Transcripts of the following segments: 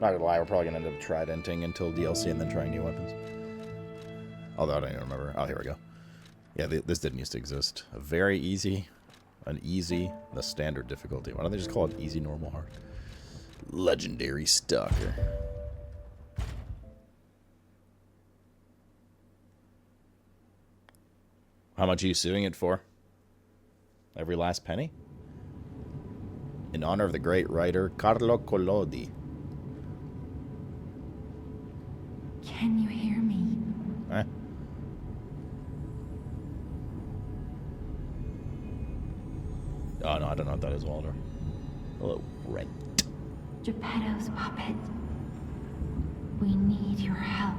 Not gonna lie, we're probably gonna end up tridenting until DLC and then trying new weapons. Although I don't even remember. Oh, here we go. Yeah, this didn't used to exist. A very easy, an easy, the standard difficulty. Why don't they just call it easy, normal, hard? Legendary Stalker. How much are you suing it for? Every last penny? In honor of the great writer Carlo Collodi. Can you hear me? Eh? Oh, no, I don't know what that is, Walter. Hello, Red. Geppetto's puppet. We need your help.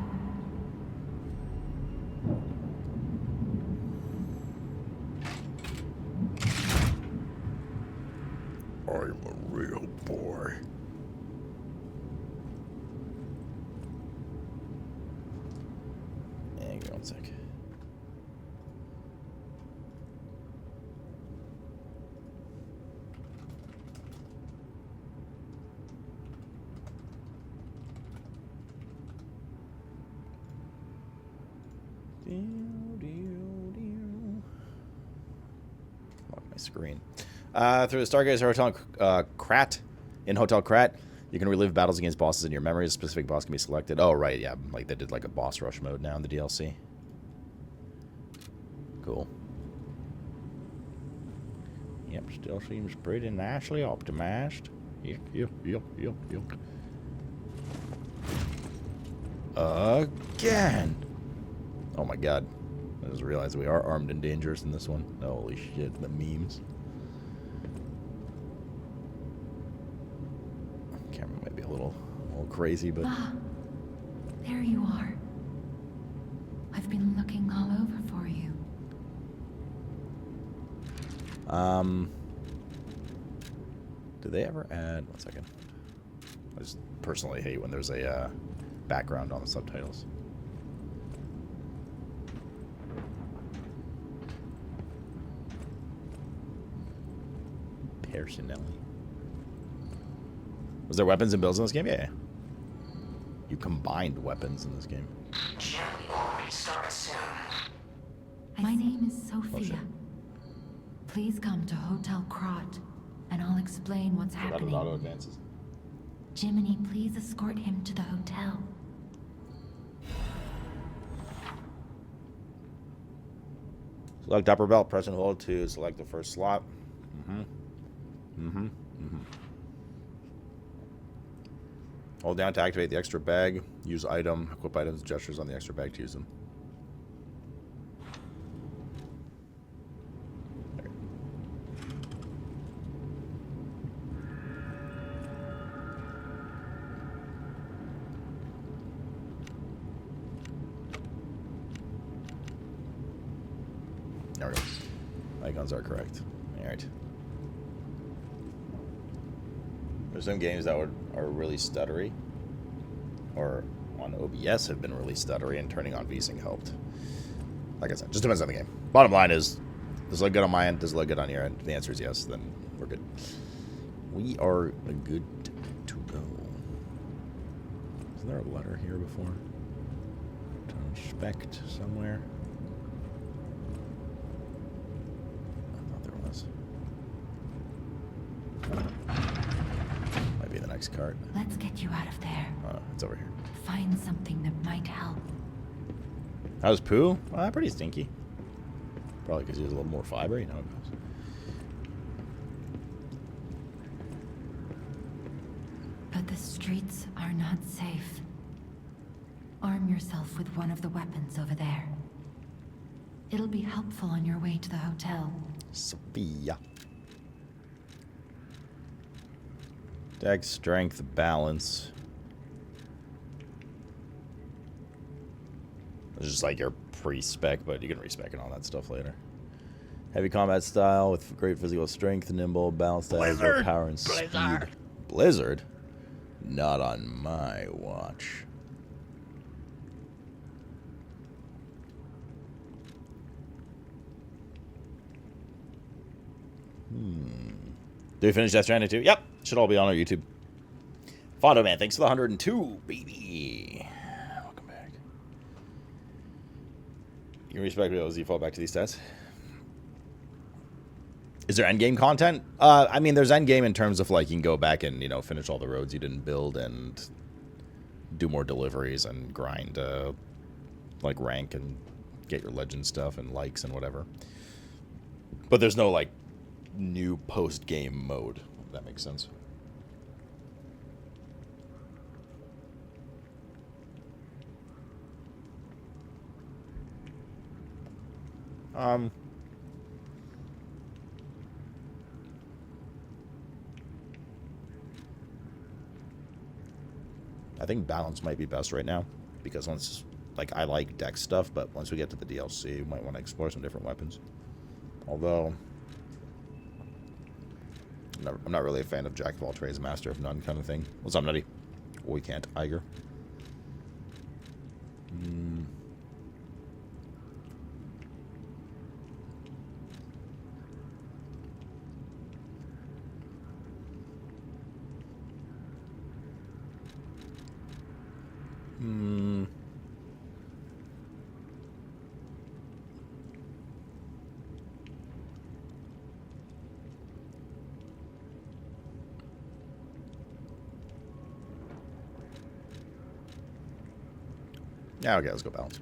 I'm a real boy. Hang on 1 sec. Lock my screen. Through the Stargazer Hotel Krat, in Hotel Krat, you can relive battles against bosses in your memory. A specific boss can be selected. Oh, right, yeah. Like, they did, like, a boss rush mode now in the DLC. Cool. Yep, still seems pretty nicely optimized. Yep. Again! Oh my god. I just realized we are armed and dangerous in this one. Holy shit, the memes. Camera might be a little crazy, but... Ah, there you are. I've been looking all over for you. Do they ever add... 1 second. I just personally hate when there's a background on the subtitles. Personally. Was there weapons and builds in this game? Yeah. You combined weapons in this game. My name is Sophia. Please come to Hotel Krat, and I'll explain what's happening. Auto advances. Jiminy, please escort him to the hotel. Select upper belt, press and hold to select the first slot. Hold down to activate the extra bag. Use item, equip items, gestures on the extra bag to use them. There we go. Icons are correct. Alright. There's some games that are really stuttery, or on OBS have been really stuttery, and turning on VSync helped. Like I said, just depends on the game. Bottom line is, does it look good on my end? Does it look good on your end? If the answer is yes, then we're good. We are good to go. Isn't there a letter here before? To inspect somewhere? I thought there was. Might be the next cart. Let's get you out of there. It's over here. Find something that might help. How's Pooh? Pretty stinky. Probably because he was a little more fiber, you know how it goes. But the streets are not safe. Arm yourself with one of the weapons over there. It'll be helpful on your way to the hotel. Sophia. Dex, strength, balance. It's just like your pre-spec, but you can respec and all that stuff later. Heavy combat style with great physical strength, nimble, balanced style, power and speed. Blizzard? Not on my watch. Did we finish Death Stranding 2? Yep. Should all be on our YouTube. Fondo Man, thanks for the 102, baby. Welcome back. You can respect me as you fall back to these stats. Is there endgame content? I mean, there's endgame in terms of, like, you can go back and, you know, finish all the roads you didn't build and do more deliveries and grind, like, rank and get your legend stuff and likes and whatever. But there's no, like, new post-game mode, if that makes sense. I think balance might be best right now, because once, like, I like deck stuff, but once we get to the DLC, we might want to explore some different weapons. Although, I'm not really a fan of Jack of all trades, master of none kind of thing. What's up, Nutty? We can't, Iger. Yeah, okay, let's go balance.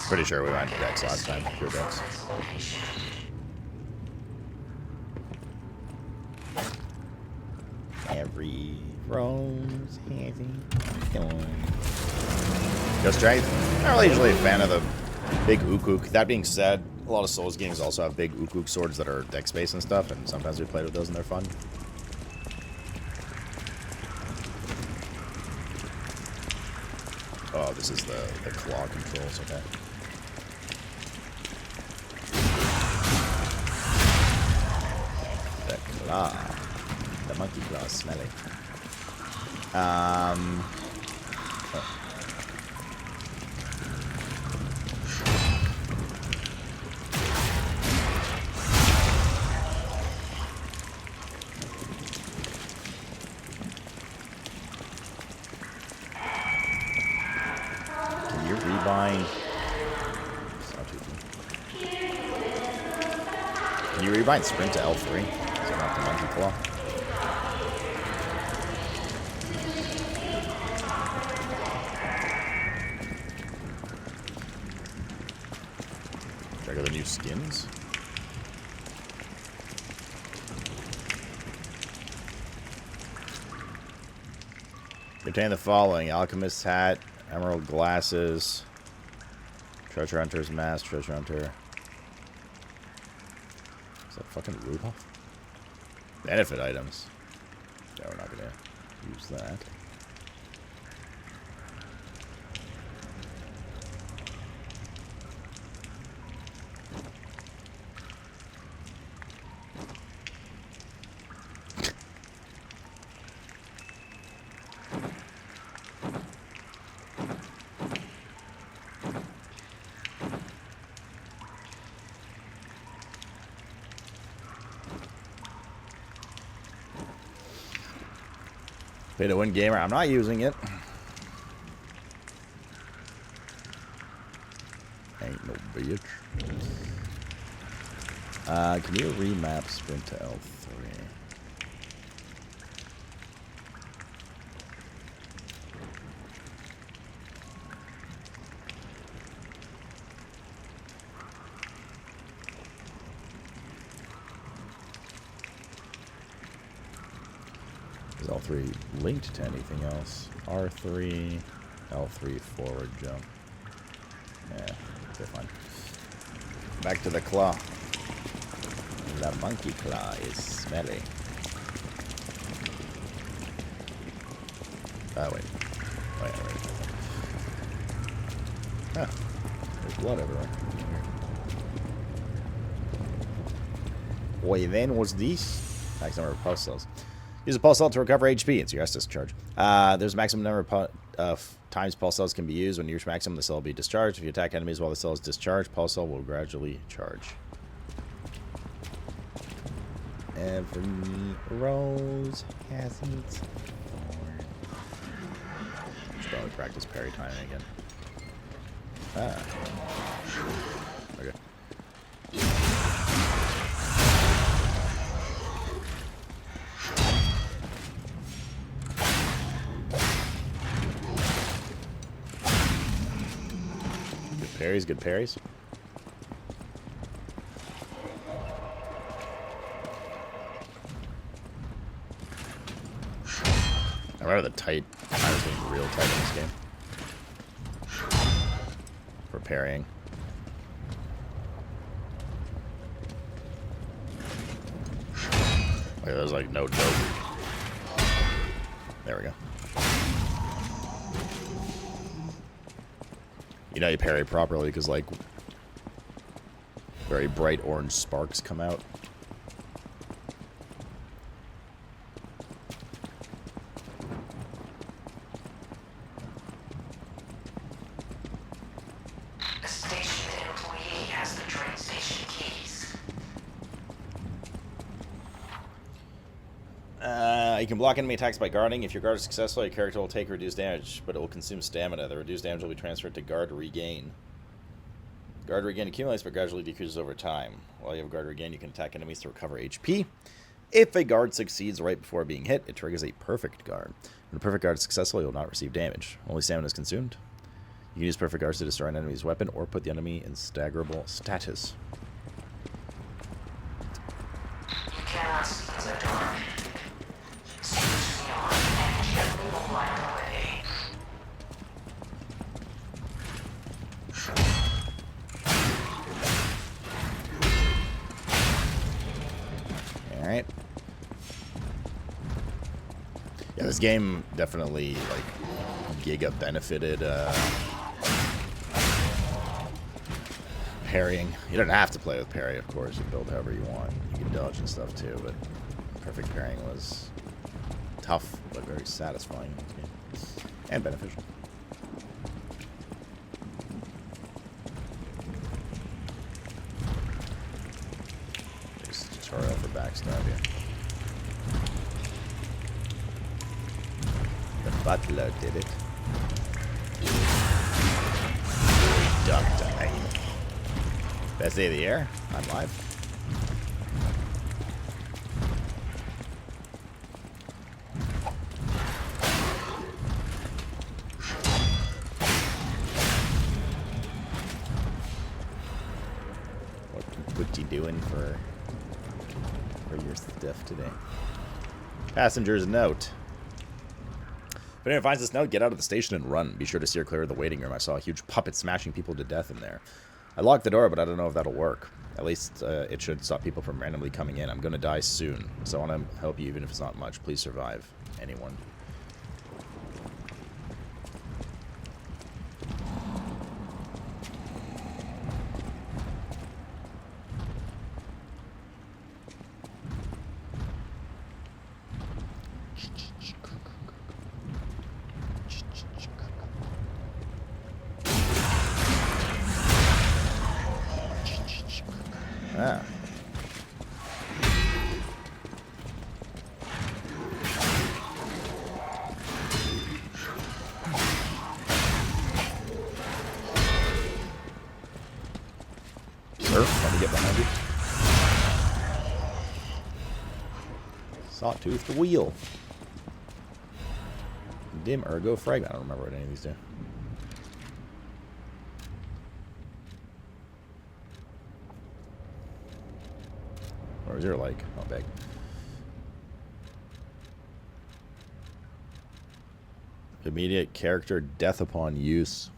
Pretty sure we went decks last time, pure decks. Every rose has a thorn. Go strength. Not really usually a fan of the big Ukuk. That being said, a lot of Souls games also have big Ukuk swords that are deck space and stuff, and sometimes we play with those and they're fun. Oh, this is the claw controls, okay. The claw. The monkey claw is smelly. Oh. Can you rebind? Can you rebind sprint to L3? So not the monkey claw. Check out the new skins. Contain the following: Alchemist's hat, Emerald glasses, Treasure Hunter's mask, Treasure Hunter. Is that fucking Rudolph? Benefit items. Yeah, we're not gonna use that. Pay to win gamer. I'm not using it. Ain't no bitch. Can you remap sprint to L3? Is L3 linked to anything else? R3, L3 forward jump. Yeah, they're fine. Back to the claw. The monkey claw is smelly. Oh, wait. Wait. Huh. There's blood everywhere. Wait, then what's this? Max number of pulse cells. Use a pulse cell to recover HP. It's your S discharge. There's a maximum number of times pulse cells can be used. When you reach maximum, the cell will be discharged. If you attack enemies while the cell is discharged, pulse cell will gradually charge. Every rose has its thorn. Should probably practice parry timing again. Ah. Okay. Good parries, good parries. I remember the tight, I was getting real tight in this game. For parrying. Like, there's like no joke. There we go. You know you parry properly because like very bright orange sparks come out. You can block enemy attacks by guarding. If your guard is successful, your character will take reduced damage, but it will consume stamina. The reduced damage will be transferred to guard regain. Guard regain accumulates but gradually decreases over time. While you have guard regain, you can attack enemies to recover HP. If a guard succeeds right before being hit, it triggers a perfect guard. When a perfect guard is successful, you will not receive damage. Only stamina is consumed. You can use perfect guards to destroy an enemy's weapon or put the enemy in staggerable status. You cannot see in the dark. Alright. Yeah, this game definitely, like, Giga benefited, parrying. You don't have to play with parry, of course. You build however you want. You can dodge and stuff, too, but perfect parrying was tough, but very satisfying in this game. And beneficial. Just tutorial for backstab here. The butler did it. Ducked aim. Best day of the year. I'm live. What you doing for your stuff today? Passenger's note. If anyone finds this note, get out of the station and run. Be sure to steer clear of the waiting room. I saw a huge puppet smashing people to death in there. I locked the door, but I don't know if that'll work. At least it should stop people from randomly coming in. I'm going to die soon, so I want to help you even if it's not much. Please survive. Anyone. Ah. Sir, let me get behind you. Sawtooth the wheel. Dim ergo fragment. I don't remember what any of these do. Or is there like, oh, big. Immediate character death upon use.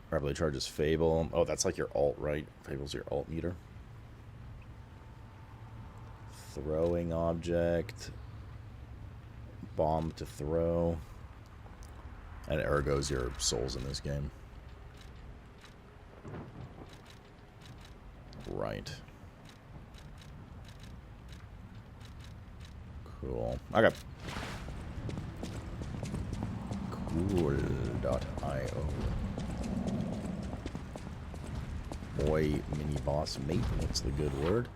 Rapidly charges Fable. Oh, that's like your alt, right? Fable's your alt meter. Throwing object. Bomb to throw. And ergo's your souls in this game. Right. Cool. Okay. Cool.io. Boy, mini boss mate. What's the good word?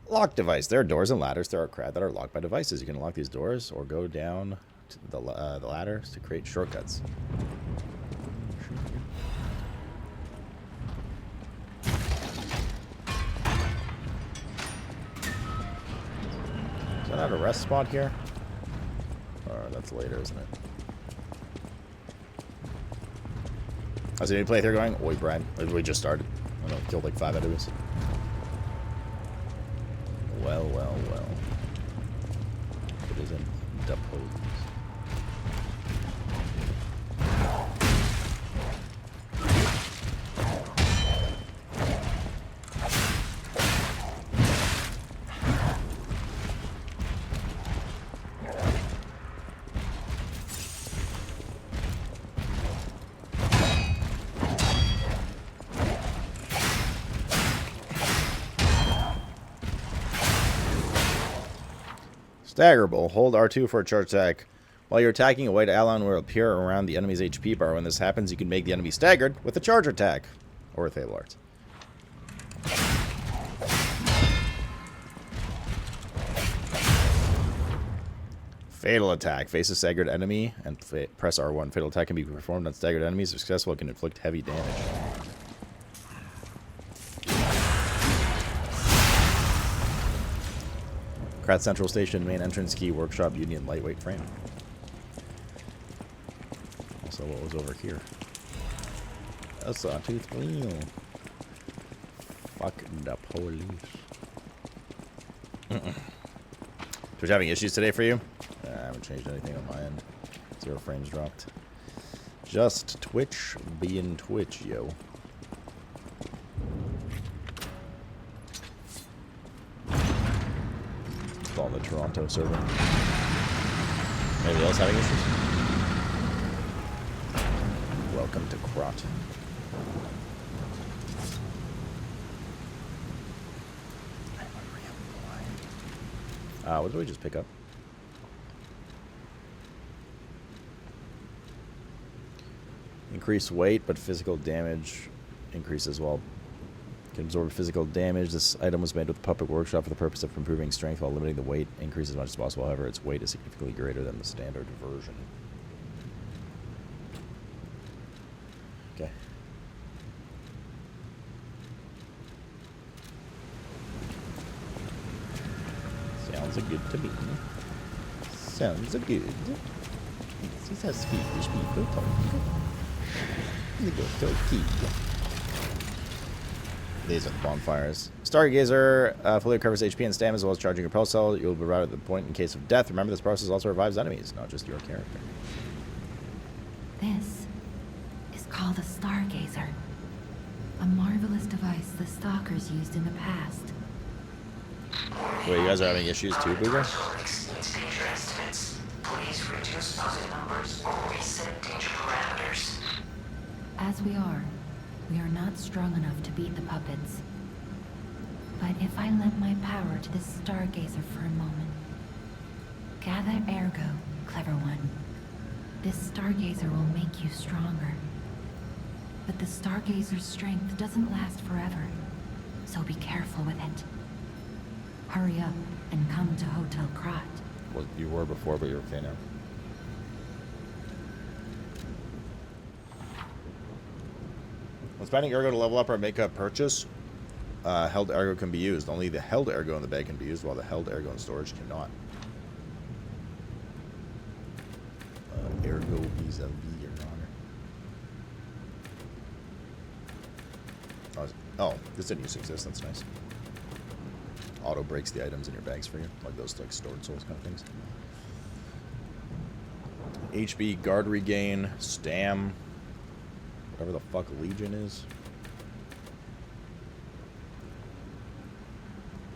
Lock device. There are doors and ladders throughout Krat that are locked by devices. You can lock these doors or go down to the ladders to create shortcuts. Is that not a rest spot here? Or that's later, isn't it? How's any playthrough going? Oi, Brian. We just started. I don't know, killed like 5 enemies. Well, well, well. It isn't deposed. Staggerable. Hold R2 for a charge attack. While you're attacking, a white ally will appear around the enemy's HP bar. When this happens, you can make the enemy staggered with a charge attack. Or with Fable Arts. Fatal attack. Face a staggered enemy and press R1. Fatal attack can be performed on staggered enemies. If successful, it can inflict heavy damage. Krat Central Station, main entrance key, workshop, union, lightweight frame. Also, what was over here? A sawtooth wheel. Fuck the police. Twitch having issues today for you? I haven't changed anything on my end. 0 frames dropped. Just Twitch being Twitch, yo. On the Toronto server. Anybody else having issues? Welcome to Krot. What did we just pick up? Increase weight, but physical damage increases while can absorb physical damage. This item was made with the Puppet Workshop for the purpose of improving strength while limiting the weight increase as much as possible. However, its weight is significantly greater than the standard version. Okay. Sounds good to me. Sounds good. This is how Swedish people talk. They go talkie. These are the bonfires. Stargazer fully recovers HP and stamina as well as charging your pulse cell. You'll be right at the point in case of death. Remember, this process also revives enemies, not just your character. This is called a Stargazer. A marvelous device the Stalkers used in the past. Wait, you guys are having issues too, Booger? Exceeds danger estimates. Please reduce puzzle numbers or reset danger parameters. As we are not strong enough to beat the puppets. But if I lend my power to this Stargazer for a moment. Gather ergo, clever one. This Stargazer will make you stronger. But the Stargazer's strength doesn't last forever, so be careful with it. Hurry up and come to Hotel Krot. Well, you were before, but you're okay now. When spending ergo to level up or make a purchase, held ergo can be used. Only the held ergo in the bag can be used, while the held ergo in storage cannot. Ergo vis-a-vis, Your Honor. Oh, this didn't used to exist. That's nice. Auto breaks the items in your bags for you, like those like stored souls kind of things. HB, guard regain, stam, whatever the fuck Legion is.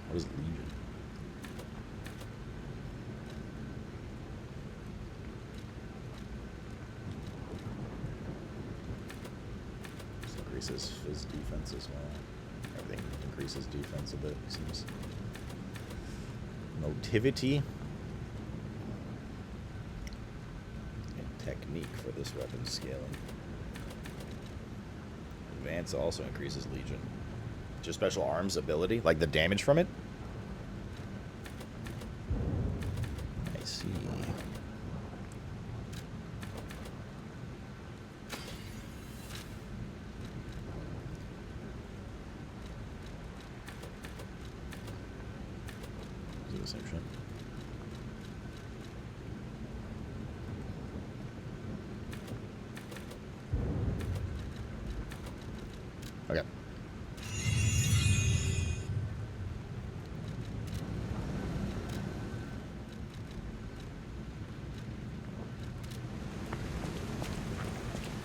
What is Legion? This increases Fizz defense as well. Everything increases defense a bit, it seems. Motivity. And technique for this weapon scaling. Advance also increases Legion. Just special arms ability? Like the damage from it? I see. Is it the same shit? Okay.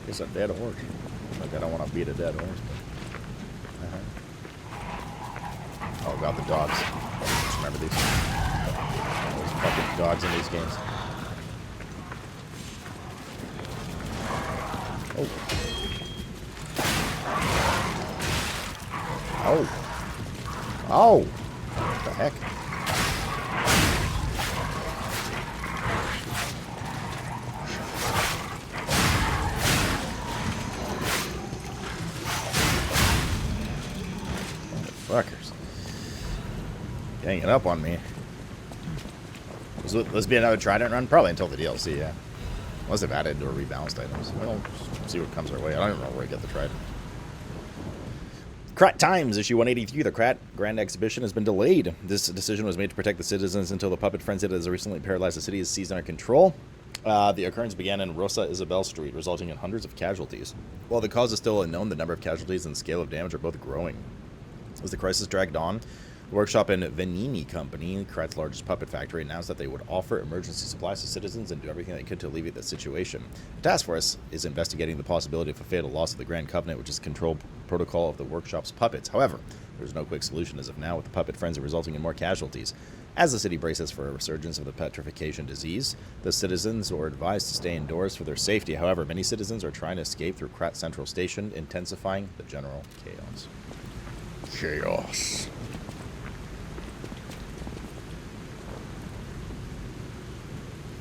Guess a dead horse. Like I don't want to beat a dead horse. But... Oh, about the dogs. Just remember these. Those fucking dogs in these games. Oh. Oh. Oh. What the heck? Fuckers. Ganging up on me. Let's be another Trident run? Probably until the DLC, yeah. Unless they've added or rebalanced items. We'll see what comes our way. I don't even know where I get the Trident. Krat Times, issue 183. The Krat Grand Exhibition has been delayed. This decision was made to protect the citizens until the puppet frenzy that has recently paralyzed the city is seized under control. The occurrence began in Rosa Isabel Street, resulting in hundreds of casualties. While the cause is still unknown, the number of casualties and scale of damage are both growing. As the crisis dragged on, the workshop in Venini Company, Krat's largest puppet factory, announced that they would offer emergency supplies to citizens and do everything they could to alleviate the situation. The task force is investigating the possibility of a fatal loss of the Grand Covenant, which is the control protocol of the workshop's puppets. However, there's no quick solution as of now, with the puppet frenzy resulting in more casualties. As the city braces for a resurgence of the petrification disease, the citizens are advised to stay indoors for their safety. However, many citizens are trying to escape through Krat Central Station, intensifying the general chaos. Chaos.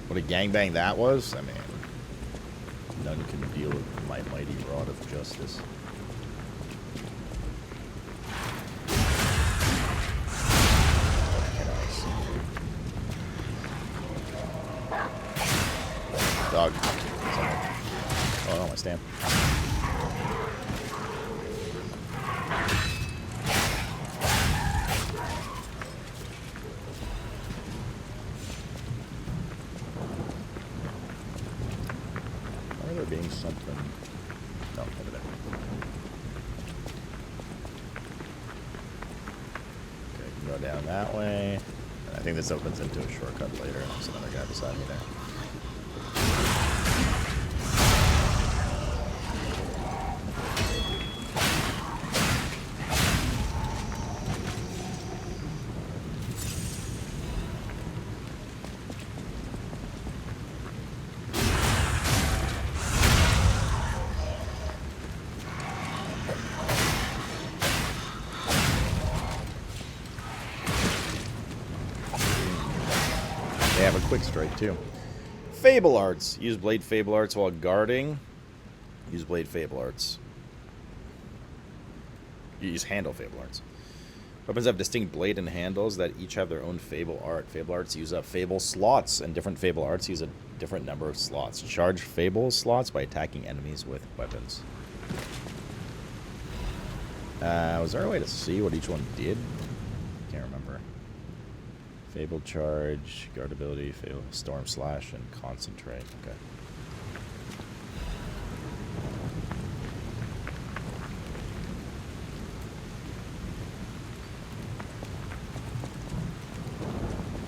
What a gangbang that was? I mean, none can deal with my mighty rod of justice. Dog. Oh, my stamp. Being something. No, over there. Okay, can go down that way. And I think this opens into a shortcut later. There's another guy beside me there. They have a quick strike too. Fable Arts. Use Blade Fable Arts while guarding. Use Blade Fable Arts. Use Handle Fable Arts. Weapons have distinct blade and handles that each have their own Fable Art. Fable Arts use up Fable slots, and different Fable Arts use a different number of slots. Charge Fable slots by attacking enemies with weapons. Was there a way to see what each one did? Can't remember. Fable Charge, Guard Ability, Fable Storm Slash, and Concentrate. Okay.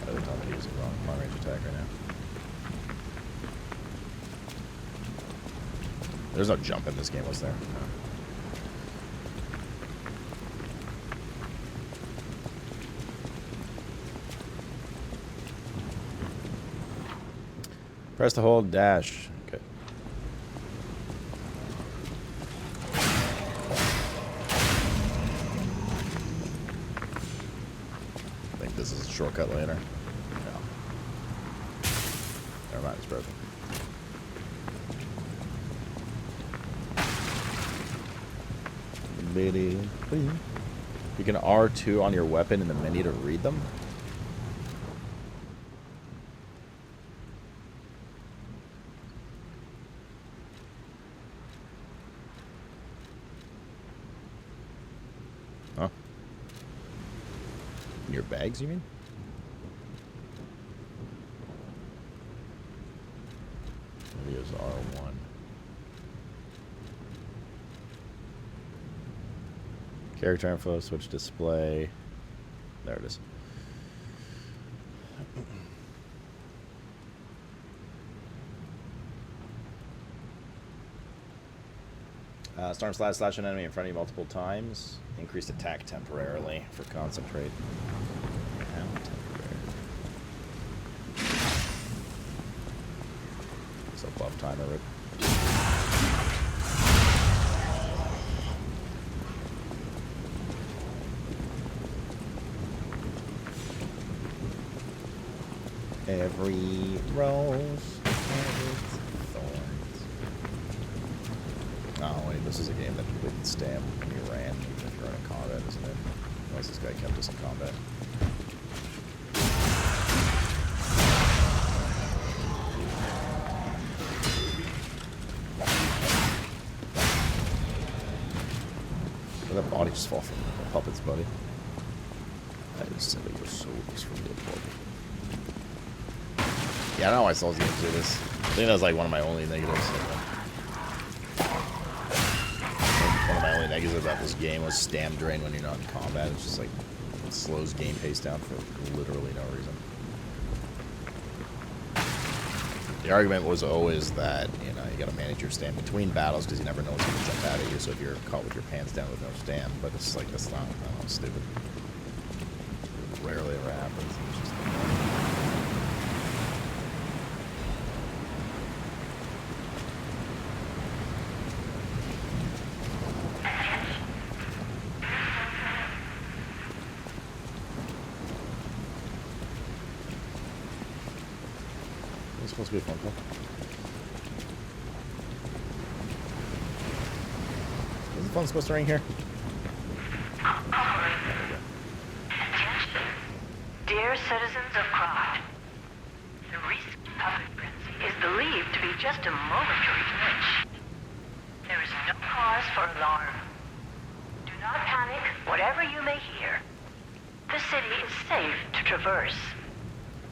Other time I'm using wrong long range attack right now. There's no jump in this game, was there? No. Press to hold, dash. Okay. I think this is a shortcut later. No. Never mind, it's broken. You can R2 on your weapon in the menu to read them? Huh? In your bags, you mean? Maybe it was R1. Character info, switch display. There it is. Storm slash an enemy in front of you multiple times. Increased attack temporarily for concentrate. So buff timer rip. Every rose has its thorns. Oh wait, this is a game that didn't stamp when you ran, even if you're in combat, isn't it? Unless this guy kept us in combat. Did that body just fall from the puppets, buddy? That is silly. Your soul is from the puppet. Yeah, I don't know why Souls games do this. I think that's like one of my only negatives. One of my only negatives about this game was stam drain when you're not in combat. It's just like, it slows game pace down for literally no reason. The argument was always that, you know, you gotta manage your stam between battles because you never know what's gonna jump out at you, so if you're caught with your pants down with no stam, but it's like, that's not, I don't know, stupid. It rarely ever happens. It's just supposed to be a phone call. Is the phone supposed to ring here? Dear citizens of Krot, the recent puppet frenzy is believed to be just a momentary glitch. There is no cause for alarm. Do not panic, whatever you may hear. The city is safe to traverse.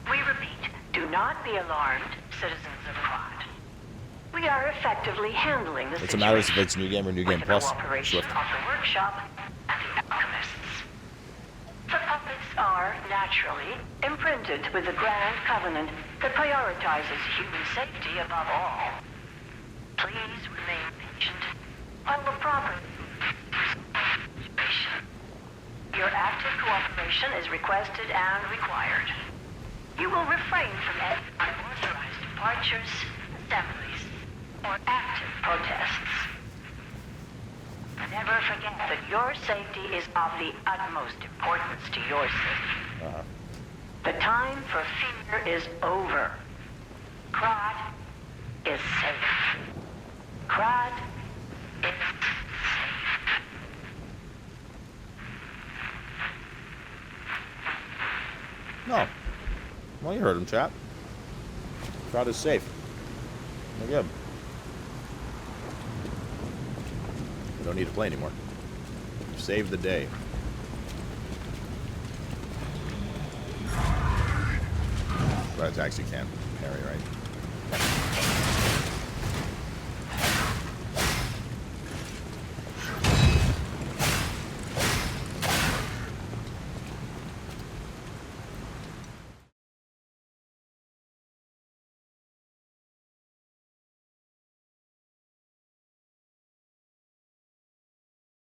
We repeat, do not be alarmed, citizens of Krot. We are effectively handling the What's situation. the matter if it's New Game or New Game with Plus? the cooperation Swift. of the workshop and the alchemists. The puppets are, naturally, imprinted with the grand covenant that prioritizes human safety above all. Please remain patient while the proper situation. Your active cooperation is requested and required. You will refrain from any unauthorized departures, assemblies, or active protests. Never forget that your safety is of the utmost importance to your city. The time for fear is over. Krot is safe. Krot is safe. No. Well, you heard him, chat. Crowd is safe. We're good. We don't need to play anymore. Save the day. But attacks you can parry, right?